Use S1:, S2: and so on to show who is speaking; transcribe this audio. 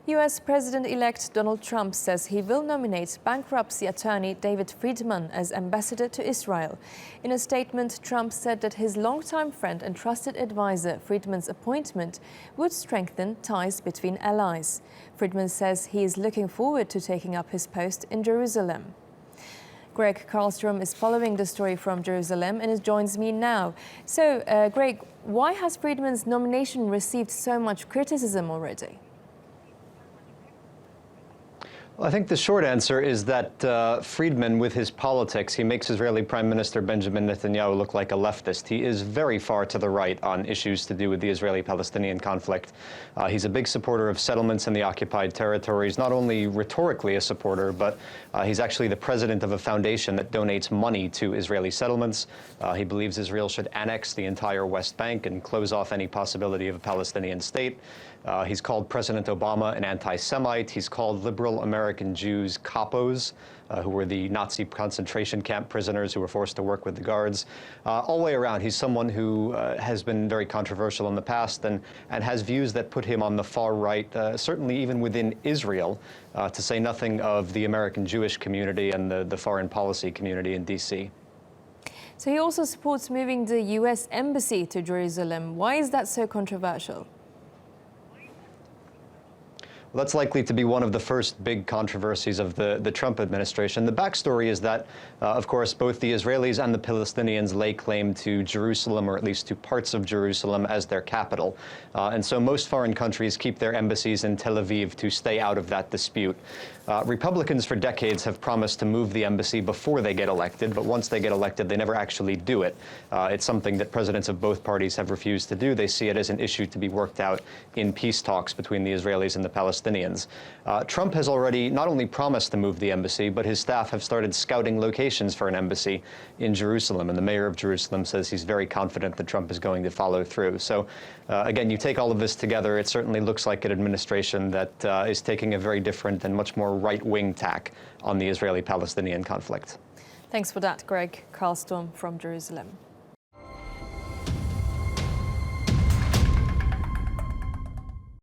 S1: U.S. President-elect Donald Trump says he will nominate bankruptcy attorney David Friedman as ambassador to Israel. In a statement, Trump said that his longtime friend and trusted advisor Friedman's appointment would strengthen ties between allies. Friedman says he is looking forward to taking up his post in Jerusalem. Gregg Carlstrom is following the story from Jerusalem and joins me now. So, Gregg, why has Friedman's nomination received so much criticism already?
S2: Well, I think the short answer is that Friedman, with his politics, he makes Israeli Prime Minister Benjamin Netanyahu look like a leftist. He is very far to the right on issues to do with the Israeli-Palestinian conflict. He's a big supporter of settlements in the occupied territories, not only rhetorically a supporter, but he's actually the president of a foundation that donates money to Israeli settlements. He believes Israel should annex the entire West Bank and close off any possibility of a Palestinian state. He's called President Obama an anti-Semite. He's called liberal American Jews capos, who were the Nazi concentration camp prisoners who were forced to work with the guards. All the way around, he's someone who has been very controversial in the past and has views that put him on the far right, certainly even within Israel, to say nothing of the American Jewish community and the foreign policy community in D.C.
S1: So he also supports moving the U.S. embassy to Jerusalem. Why is that so controversial?
S2: Well, that's likely to be one of the first big controversies of the Trump administration. The backstory is that, of course, both the Israelis and the Palestinians lay claim to Jerusalem, or at least to parts of Jerusalem, as their capital. And so most foreign countries keep their embassies in Tel Aviv to stay out of that dispute. Republicans for decades have promised to move the embassy before they get elected, but once they get elected, they never actually do it. It's something that presidents of both parties have refused to do. They see it as an issue to be worked out in peace talks between the Israelis and the Palestinians. Trump has already not only promised to move the embassy, but his staff have started scouting locations for an embassy in Jerusalem. And the mayor of Jerusalem says he's very confident that Trump is going to follow through. So, again, you take all of this together, it certainly looks like an administration that is taking a very different and much more right-wing tack on the Israeli-Palestinian conflict.
S1: Thanks for that, Gregg Carlstrom from Jerusalem.